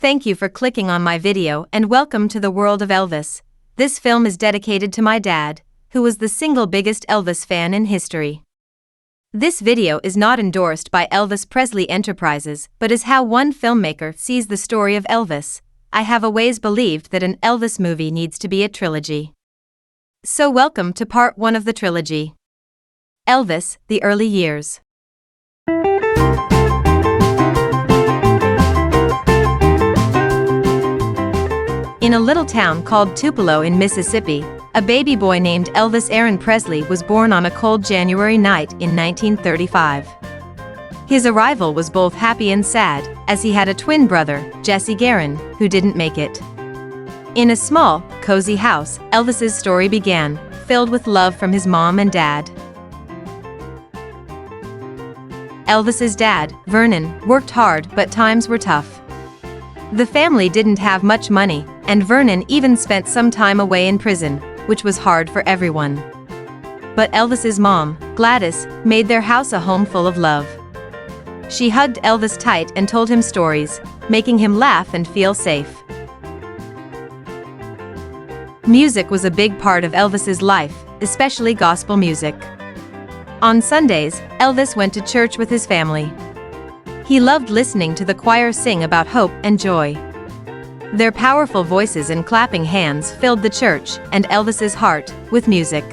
Thank you for clicking on my video and welcome to the world of Elvis. This film is dedicated to my dad, who was the single biggest Elvis fan in history. This video is not endorsed by Elvis Presley Enterprises, but is how one filmmaker sees the story of Elvis. I have always believed that an Elvis movie needs to be a trilogy. So welcome to part 1 of the trilogy. Elvis, the early years. In a little town called Tupelo in Mississippi, a baby boy named Elvis Aaron Presley was born on a cold January night in 1935. His arrival was both happy and sad, as he had a twin brother, Jesse Garin, who didn't make it. In a small, cozy house, Elvis's story began, filled with love from his mom and dad. Elvis's dad, Vernon, worked hard but times were tough. The family didn't have much money, and Vernon even spent some time away in prison, which was hard for everyone. But Elvis's mom, Gladys, made their house a home full of love. She hugged Elvis tight and told him stories, making him laugh and feel safe. Music was a big part of Elvis's life, especially gospel music. On Sundays, Elvis went to church with his family. He loved listening to the choir sing about hope and joy. Their powerful voices and clapping hands filled the church and Elvis's heart with music.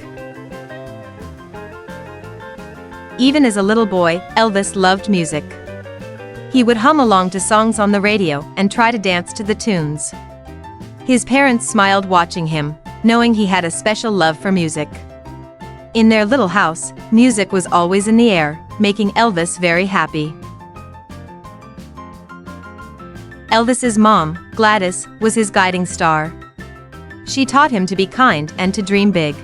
Even as a little boy, Elvis loved music. He would hum along to songs on the radio and try to dance to the tunes. His parents smiled watching him, knowing he had a special love for music. In their little house, music was always in the air, making Elvis very happy. Elvis's mom, Gladys, was his guiding star. She taught him to be kind and to dream big.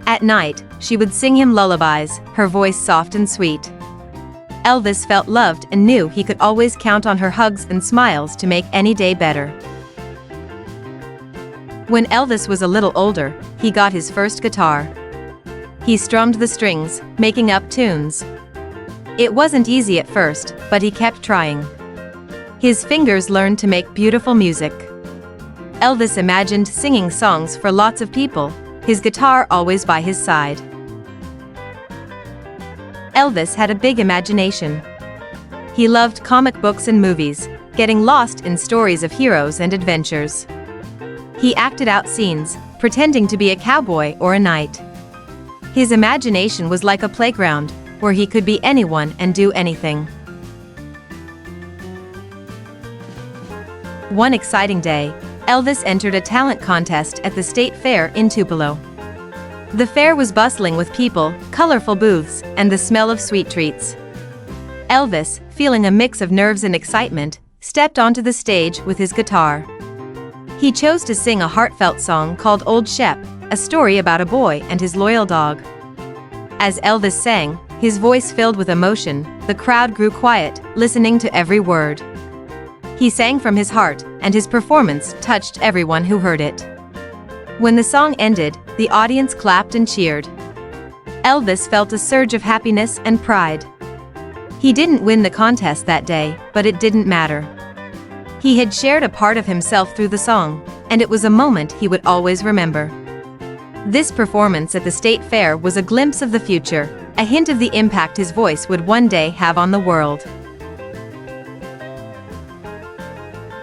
At night, she would sing him lullabies, her voice soft and sweet. Elvis felt loved and knew he could always count on her hugs and smiles to make any day better. When Elvis was a little older, he got his first guitar. He strummed the strings, making up tunes. It wasn't easy at first, but he kept trying. His fingers learned to make beautiful music. Elvis imagined singing songs for lots of people, his guitar always by his side. Elvis had a big imagination. He loved comic books and movies, getting lost in stories of heroes and adventures. He acted out scenes, pretending to be a cowboy or a knight. His imagination was like a playground, where he could be anyone and do anything. One exciting day, Elvis entered a talent contest at the state fair in Tupelo. The fair was bustling with people, colorful booths, and the smell of sweet treats. Elvis, feeling a mix of nerves and excitement, stepped onto the stage with his guitar. He chose to sing a heartfelt song called Old Shep, a story about a boy and his loyal dog. As Elvis sang, his voice filled with emotion, the crowd grew quiet, listening to every word. He sang from his heart, and his performance touched everyone who heard it. When the song ended, the audience clapped and cheered. Elvis felt a surge of happiness and pride. He didn't win the contest that day, but it didn't matter. He had shared a part of himself through the song, and it was a moment he would always remember. This performance at the state fair was a glimpse of the future, a hint of the impact his voice would one day have on the world.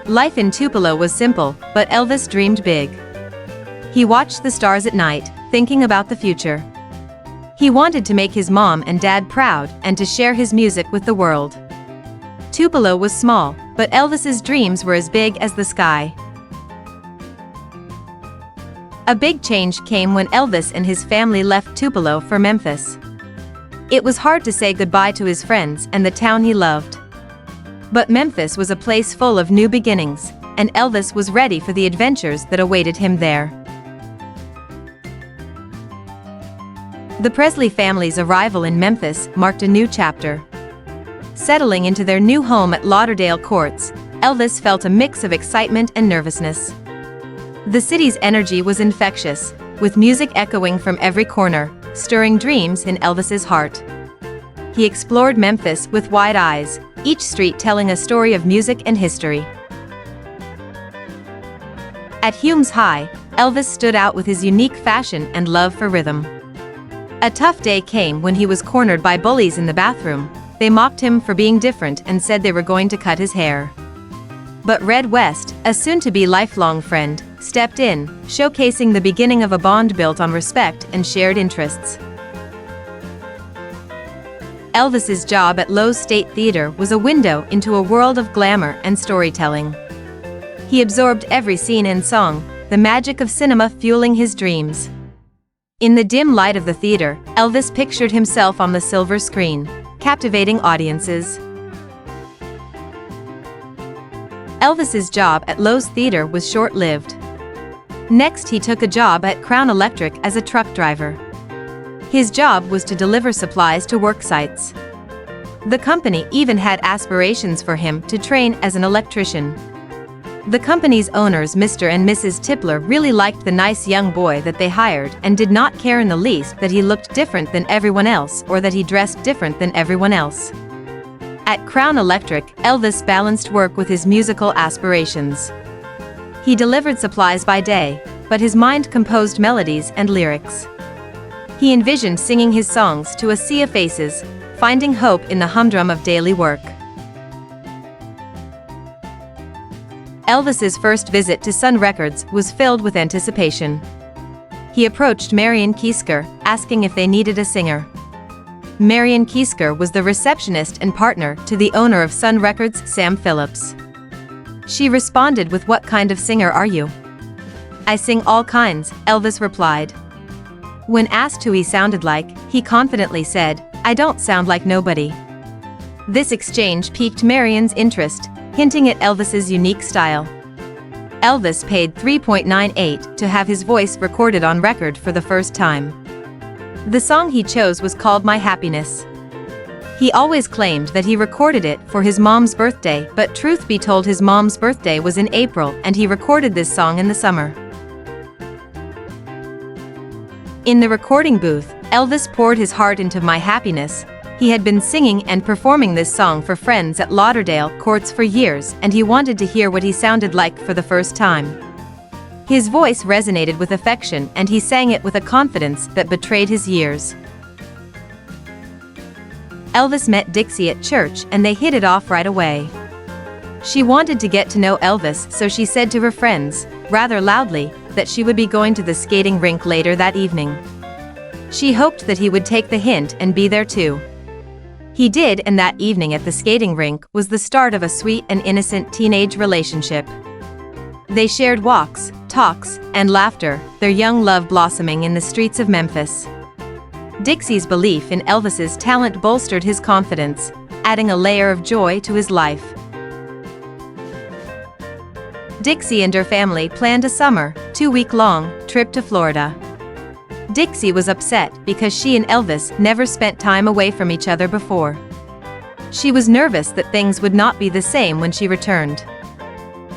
Life in Tupelo was simple, but Elvis dreamed big. He watched the stars at night, thinking about the future. He wanted to make his mom and dad proud and to share his music with the world. Tupelo was small, but Elvis's dreams were as big as the sky. A big change came when Elvis and his family left Tupelo for Memphis. It was hard to say goodbye to his friends and the town he loved. But Memphis was a place full of new beginnings, and Elvis was ready for the adventures that awaited him there. The Presley family's arrival in Memphis marked a new chapter. Settling into their new home at Lauderdale Courts, Elvis felt a mix of excitement and nervousness. The city's energy was infectious, with music echoing from every corner, stirring dreams in Elvis's heart. He explored Memphis with wide eyes, each street telling a story of music and history. At Hume's High, Elvis stood out with his unique fashion and love for rhythm. A tough day came when he was cornered by bullies in the bathroom. They mocked him for being different and said they were going to cut his hair. But Red West, a soon-to-be lifelong friend, stepped in, showcasing the beginning of a bond built on respect and shared interests. Elvis's job at Lowe's State Theater was a window into a world of glamour and storytelling. He absorbed every scene and song, the magic of cinema fueling his dreams. In the dim light of the theater, Elvis pictured himself on the silver screen, captivating audiences. Elvis's job at Lowe's Theater was short-lived. Next, he took a job at Crown Electric as a truck driver. His job was to deliver supplies to work sites. The company even had aspirations for him to train as an electrician. The company's owners, Mr. and Mrs. Tupelo, really liked the nice young boy that they hired and did not care in the least that he looked different than everyone else or that he dressed different than everyone else. At Crown Electric, Elvis balanced work with his musical aspirations. He delivered supplies by day, but his mind composed melodies and lyrics. He envisioned singing his songs to a sea of faces, finding hope in the humdrum of daily work. Elvis's first visit to Sun Records was filled with anticipation. He approached Marion Kiesker, asking if they needed a singer. Marion Kiesker was the receptionist and partner to the owner of Sun Records, Sam Phillips. She responded with, "What kind of singer are you?" "I sing all kinds," Elvis replied. When asked who he sounded like, he confidently said, "I don't sound like nobody." This exchange piqued Marion's interest, hinting at Elvis's unique style. Elvis paid $3.98 to have his voice recorded on record for the first time. The song he chose was called My Happiness. He always claimed that he recorded it for his mom's birthday, but truth be told, his mom's birthday was in April and he recorded this song in the summer. In the recording booth, Elvis poured his heart into My Happiness. He had been singing and performing this song for friends at Lauderdale Courts for years, and he wanted to hear what he sounded like for the first time. His voice resonated with affection and he sang it with a confidence that betrayed his years. Elvis met Dixie at church and they hit it off right away. She wanted to get to know Elvis, so she said to her friends, rather loudly, that she would be going to the skating rink later that evening. She hoped that he would take the hint and be there too. He did, and that evening at the skating rink was the start of a sweet and innocent teenage relationship. They shared walks, talks, and laughter, their young love blossoming in the streets of Memphis. Dixie's belief in Elvis's talent bolstered his confidence, adding a layer of joy to his life. Dixie and her family planned a summer, 2-week-long trip to Florida. Dixie was upset because she and Elvis never spent time away from each other before. She was nervous that things would not be the same when she returned.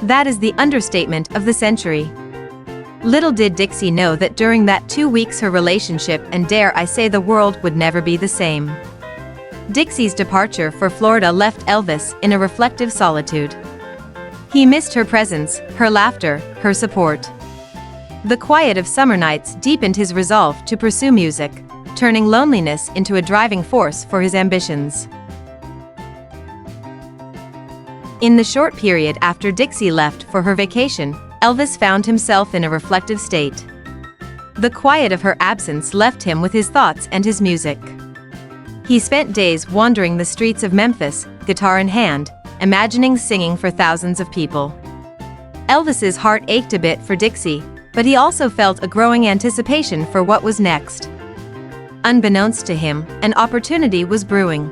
That is the understatement of the century. Little did Dixie know that during that 2 weeks her relationship, and dare I say the world, would never be the same. Dixie's departure for Florida left Elvis in a reflective solitude. He missed her presence, her laughter, her support. The quiet of summer nights deepened his resolve to pursue music, turning loneliness into a driving force for his ambitions. In the short period after Dixie left for her vacation, Elvis found himself in a reflective state. The quiet of her absence left him with his thoughts and his music. He spent days wandering the streets of Memphis, guitar in hand, imagining singing for thousands of people. Elvis's heart ached a bit for Dixie, but he also felt a growing anticipation for what was next. Unbeknownst to him, an opportunity was brewing.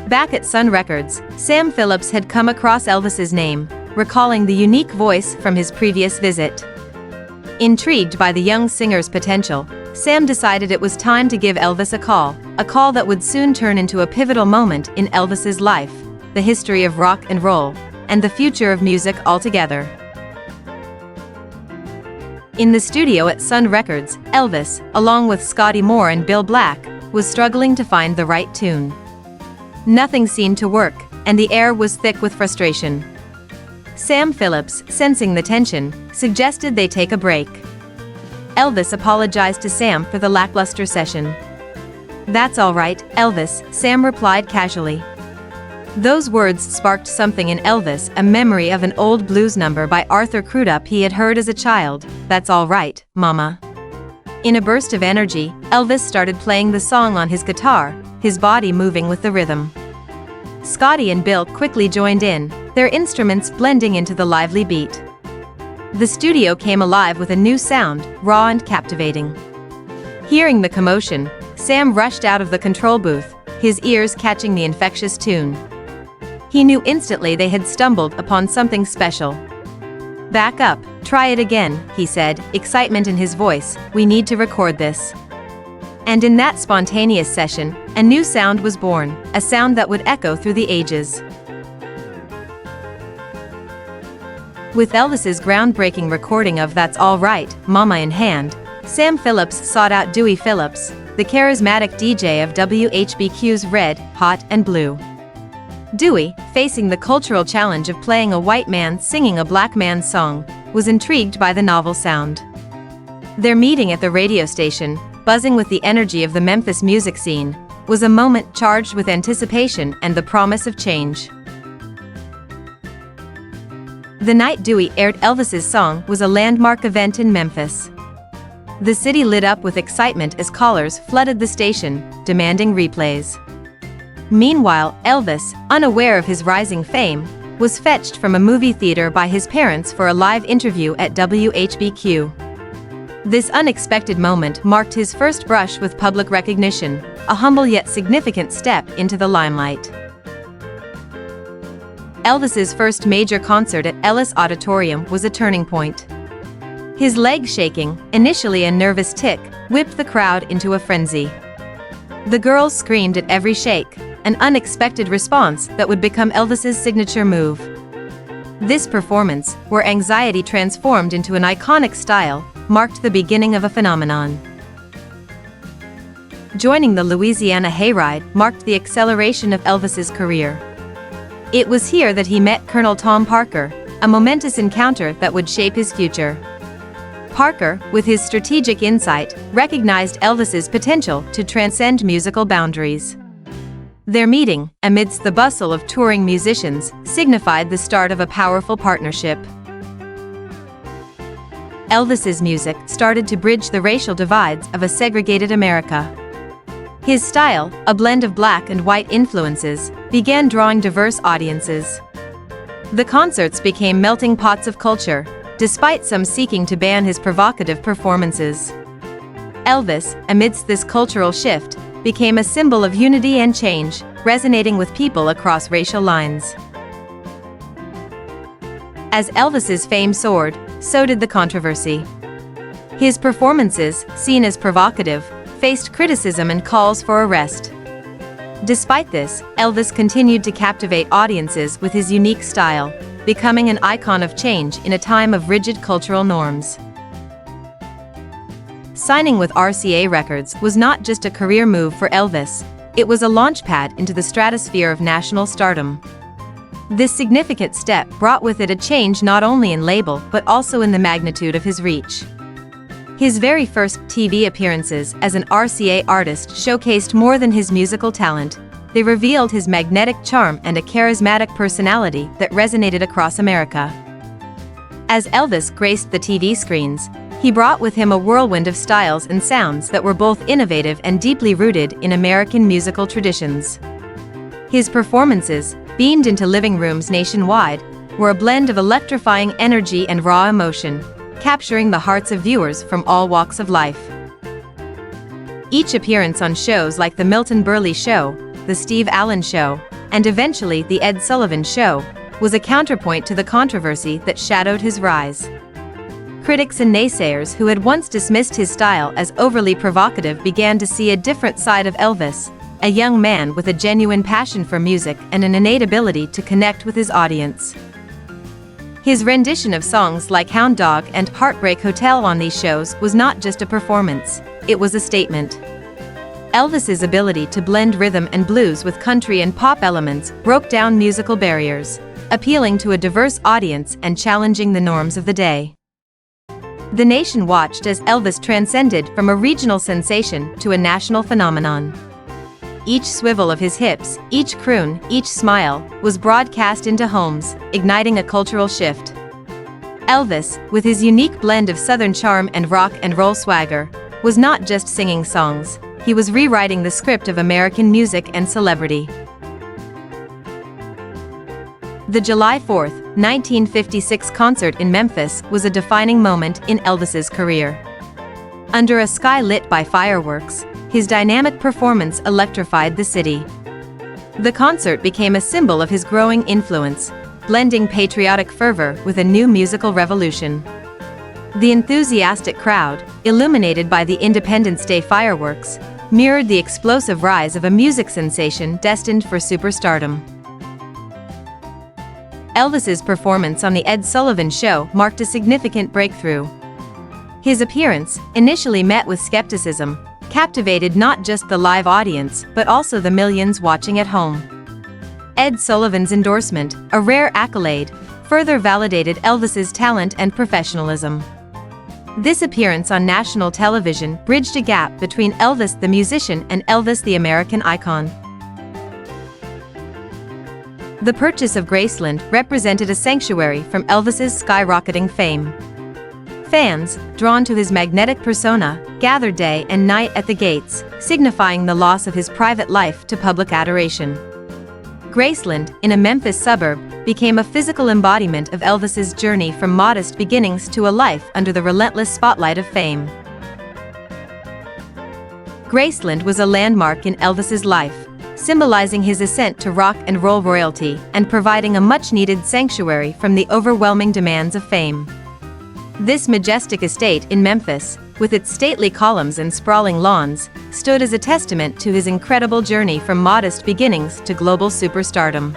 Back at Sun Records, Sam Phillips had come across Elvis's name, recalling the unique voice from his previous visit. Intrigued by the young singer's potential, Sam decided it was time to give Elvis a call that would soon turn into a pivotal moment in Elvis's life, the history of rock and roll, and the future of music altogether. In the studio at Sun Records, Elvis, along with Scotty Moore and Bill Black, was struggling to find the right tune. Nothing seemed to work, and the air was thick with frustration. Sam Phillips, sensing the tension, suggested they take a break. Elvis apologized to Sam for the lackluster session. "That's all right, Elvis," Sam replied casually. Those words sparked something in Elvis, a memory of an old blues number by Arthur Crudup he had heard as a child, "That's all right, Mama." In a burst of energy, Elvis started playing the song on his guitar, his body moving with the rhythm. Scotty and Bill quickly joined in, their instruments blending into the lively beat. The studio came alive with a new sound, raw and captivating. Hearing the commotion, Sam rushed out of the control booth, his ears catching the infectious tune. He knew instantly they had stumbled upon something special. "Back up, try it again," he said, excitement in his voice, "we need to record this." And in that spontaneous session, a new sound was born, a sound that would echo through the ages. With Elvis's groundbreaking recording of "That's All Right, Mama" in hand, Sam Phillips sought out Dewey Phillips, the charismatic DJ of WHBQ's Red, Hot, and Blue. Dewey, facing the cultural challenge of playing a white man singing a black man's song, was intrigued by the novel sound. Their meeting at the radio station, buzzing with the energy of the Memphis music scene, was a moment charged with anticipation and the promise of change. The night Dewey aired Elvis's song was a landmark event in Memphis. The city lit up with excitement as callers flooded the station, demanding replays. Meanwhile, Elvis, unaware of his rising fame, was fetched from a movie theater by his parents for a live interview at WHBQ. This unexpected moment marked his first brush with public recognition, a humble yet significant step into the limelight. Elvis's first major concert at Ellis Auditorium was a turning point. His legs shaking, initially a nervous tic, whipped the crowd into a frenzy. The girls screamed at every shake, an unexpected response that would become Elvis's signature move. This performance, where anxiety transformed into an iconic style, marked the beginning of a phenomenon. Joining the Louisiana Hayride marked the acceleration of Elvis's career. It was here that he met Colonel Tom Parker, a momentous encounter that would shape his future. Parker, with his strategic insight, recognized Elvis's potential to transcend musical boundaries. Their meeting, amidst the bustle of touring musicians, signified the start of a powerful partnership. Elvis's music started to bridge the racial divides of a segregated America. His style, a blend of black and white influences, began drawing diverse audiences. The concerts became melting pots of culture, despite some seeking to ban his provocative performances. Elvis, amidst this cultural shift, became a symbol of unity and change, resonating with people across racial lines. As Elvis's fame soared, so did the controversy. His performances, seen as provocative, faced criticism and calls for arrest. Despite this, Elvis continued to captivate audiences with his unique style, becoming an icon of change in a time of rigid cultural norms. Signing with RCA Records was not just a career move for Elvis, it was a launchpad into the stratosphere of national stardom. This significant step brought with it a change not only in label but also in the magnitude of his reach. His very first TV appearances as an RCA artist showcased more than his musical talent. They revealed his magnetic charm and a charismatic personality that resonated across America. As Elvis graced the TV screens, he brought with him a whirlwind of styles and sounds that were both innovative and deeply rooted in American musical traditions. His performances, beamed into living rooms nationwide, were a blend of electrifying energy and raw emotion, capturing the hearts of viewers from all walks of life. Each appearance on shows like The Milton Berle Show, The Steve Allen Show, and eventually The Ed Sullivan Show, was a counterpoint to the controversy that shadowed his rise. Critics and naysayers who had once dismissed his style as overly provocative began to see a different side of Elvis, a young man with a genuine passion for music and an innate ability to connect with his audience. His rendition of songs like Hound Dog and Heartbreak Hotel on these shows was not just a performance, it was a statement. Elvis's ability to blend rhythm and blues with country and pop elements broke down musical barriers, appealing to a diverse audience and challenging the norms of the day. The nation watched as Elvis transcended from a regional sensation to a national phenomenon. Each swivel of his hips, each croon, each smile, was broadcast into homes, igniting a cultural shift. Elvis, with his unique blend of Southern charm and rock and roll swagger, was not just singing songs, he was rewriting the script of American music and celebrity. The July 4, 1956 concert in Memphis was a defining moment in Elvis's career. Under a sky lit by fireworks, his dynamic performance electrified the city. The concert became a symbol of his growing influence, blending patriotic fervor with a new musical revolution. The enthusiastic crowd, illuminated by the Independence Day fireworks, mirrored the explosive rise of a music sensation destined for superstardom. Elvis's performance on The Ed Sullivan Show marked a significant breakthrough. His appearance, initially met with skepticism, captivated not just the live audience but also the millions watching at home. Ed Sullivan's endorsement, a rare accolade, further validated Elvis's talent and professionalism. This appearance on national television bridged a gap between Elvis the musician and Elvis the American icon. The purchase of Graceland represented a sanctuary from Elvis's skyrocketing fame. Fans, drawn to his magnetic persona, gathered day and night at the gates, signifying the loss of his private life to public adoration. Graceland, in a Memphis suburb, became a physical embodiment of Elvis's journey from modest beginnings to a life under the relentless spotlight of fame. Graceland was a landmark in Elvis's life, symbolizing his ascent to rock and roll royalty and providing a much-needed sanctuary from the overwhelming demands of fame. This majestic estate in Memphis, with its stately columns and sprawling lawns, stood as a testament to his incredible journey from modest beginnings to global superstardom.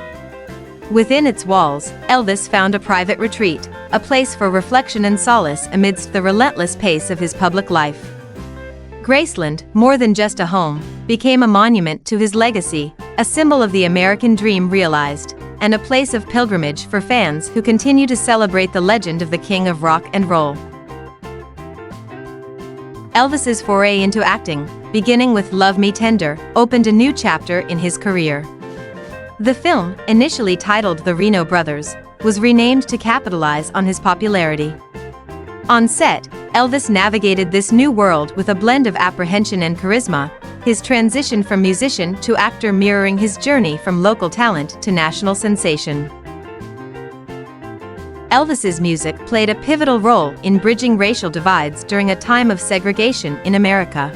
Within its walls, Elvis found a private retreat, a place for reflection and solace amidst the relentless pace of his public life. Graceland, more than just a home, became a monument to his legacy, a symbol of the American dream realized, and a place of pilgrimage for fans who continue to celebrate the legend of the king of rock and roll. Elvis's foray into acting, beginning with Love Me Tender, opened a new chapter in his career. The film, initially titled The Reno Brothers, was renamed to capitalize on his popularity. On set, Elvis navigated this new world with a blend of apprehension and charisma, his transition from musician to actor mirroring his journey from local talent to national sensation. Elvis's music played a pivotal role in bridging racial divides during a time of segregation in America.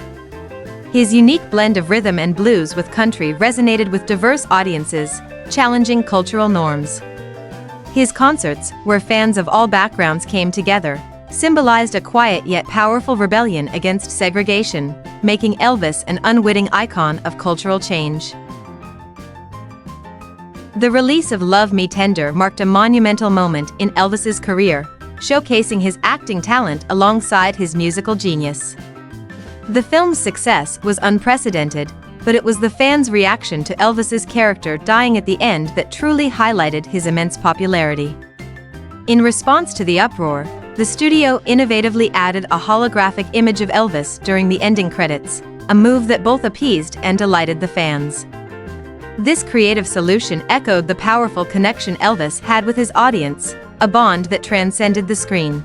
His unique blend of rhythm and blues with country resonated with diverse audiences, challenging cultural norms. His concerts, where fans of all backgrounds came together, symbolized a quiet yet powerful rebellion against segregation, making Elvis an unwitting icon of cultural change. The release of Love Me Tender marked a monumental moment in Elvis's career, showcasing his acting talent alongside his musical genius. The film's success was unprecedented, but it was the fans' reaction to Elvis's character dying at the end that truly highlighted his immense popularity. In response to the uproar, the studio innovatively added a holographic image of Elvis during the ending credits, a move that both appeased and delighted the fans. This creative solution echoed the powerful connection Elvis had with his audience, a bond that transcended the screen.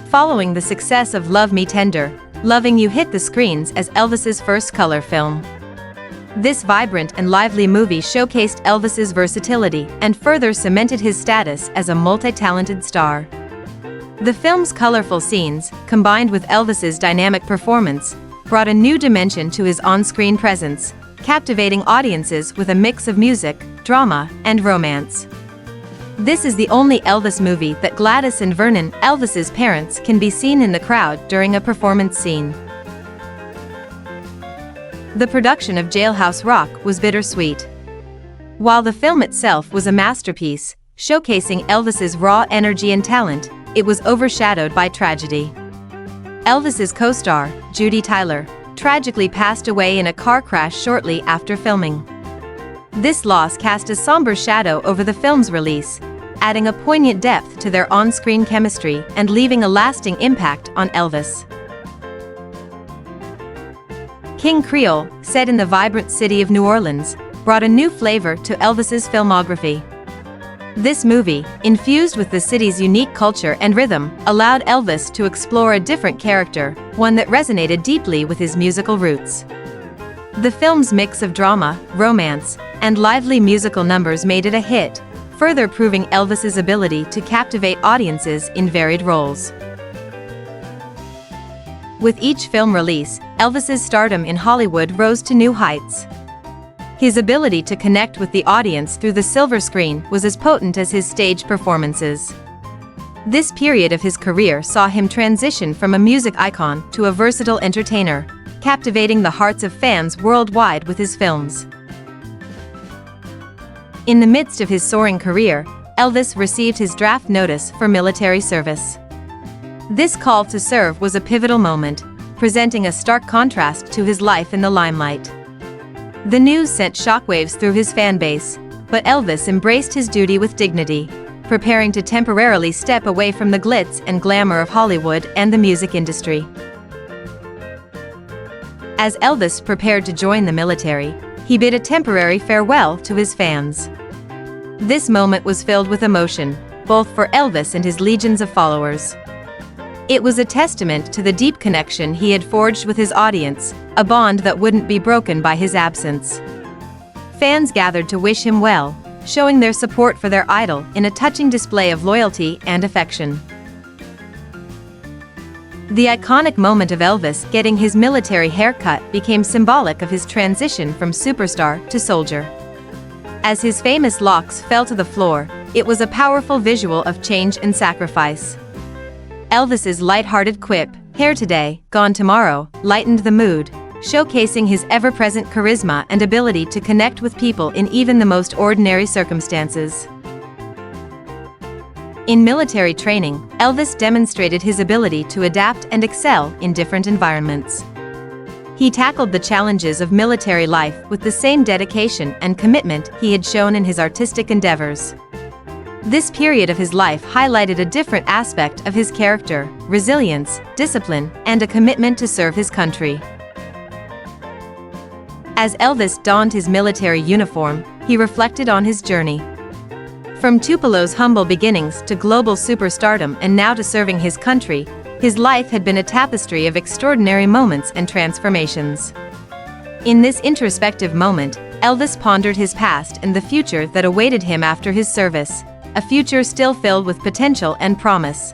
Following the success of Love Me Tender, Loving You hit the screens as Elvis's first color film. This vibrant and lively movie showcased Elvis's versatility and further cemented his status as a multi-talented star. The film's colorful scenes, combined with Elvis's dynamic performance, brought a new dimension to his on-screen presence, captivating audiences with a mix of music, drama, and romance. This is the only Elvis movie that Gladys and Vernon, Elvis's parents, can be seen in the crowd during a performance scene. The production of Jailhouse Rock was bittersweet. While the film itself was a masterpiece, showcasing Elvis's raw energy and talent, it was overshadowed by tragedy. Elvis's co-star, Judy Tyler, tragically passed away in a car crash shortly after filming. This loss cast a somber shadow over the film's release, adding a poignant depth to their on-screen chemistry and leaving a lasting impact on Elvis. King Creole, set in the vibrant city of New Orleans, brought a new flavor to Elvis's filmography. This movie, infused with the city's unique culture and rhythm, allowed Elvis to explore a different character, one that resonated deeply with his musical roots. The film's mix of drama, romance, and lively musical numbers made it a hit, further proving Elvis's ability to captivate audiences in varied roles. With each film release, Elvis's stardom in Hollywood rose to new heights. His ability to connect with the audience through the silver screen was as potent as his stage performances. This period of his career saw him transition from a music icon to a versatile entertainer, captivating the hearts of fans worldwide with his films. In the midst of his soaring career, Elvis received his draft notice for military service. This call to serve was a pivotal moment, presenting a stark contrast to his life in the limelight. The news sent shockwaves through his fan base, but Elvis embraced his duty with dignity, preparing to temporarily step away from the glitz and glamour of Hollywood and the music industry. As Elvis prepared to join the military, he bid a temporary farewell to his fans. This moment was filled with emotion, both for Elvis and his legions of followers. It was a testament to the deep connection he had forged with his audience, a bond that wouldn't be broken by his absence. Fans gathered to wish him well, showing their support for their idol in a touching display of loyalty and affection. The iconic moment of Elvis getting his military haircut became symbolic of his transition from superstar to soldier. As his famous locks fell to the floor, it was a powerful visual of change and sacrifice. Elvis's light-hearted quip, "Hair today, gone tomorrow," lightened the mood, showcasing his ever-present charisma and ability to connect with people in even the most ordinary circumstances. In military training, Elvis demonstrated his ability to adapt and excel in different environments. He tackled the challenges of military life with the same dedication and commitment he had shown in his artistic endeavors. This period of his life highlighted a different aspect of his character, resilience, discipline, and a commitment to serve his country. As Elvis donned his military uniform, he reflected on his journey. From Tupelo's humble beginnings to global superstardom and now to serving his country, his life had been a tapestry of extraordinary moments and transformations. In this introspective moment, Elvis pondered his past and the future that awaited him after his service, a future still filled with potential and promise.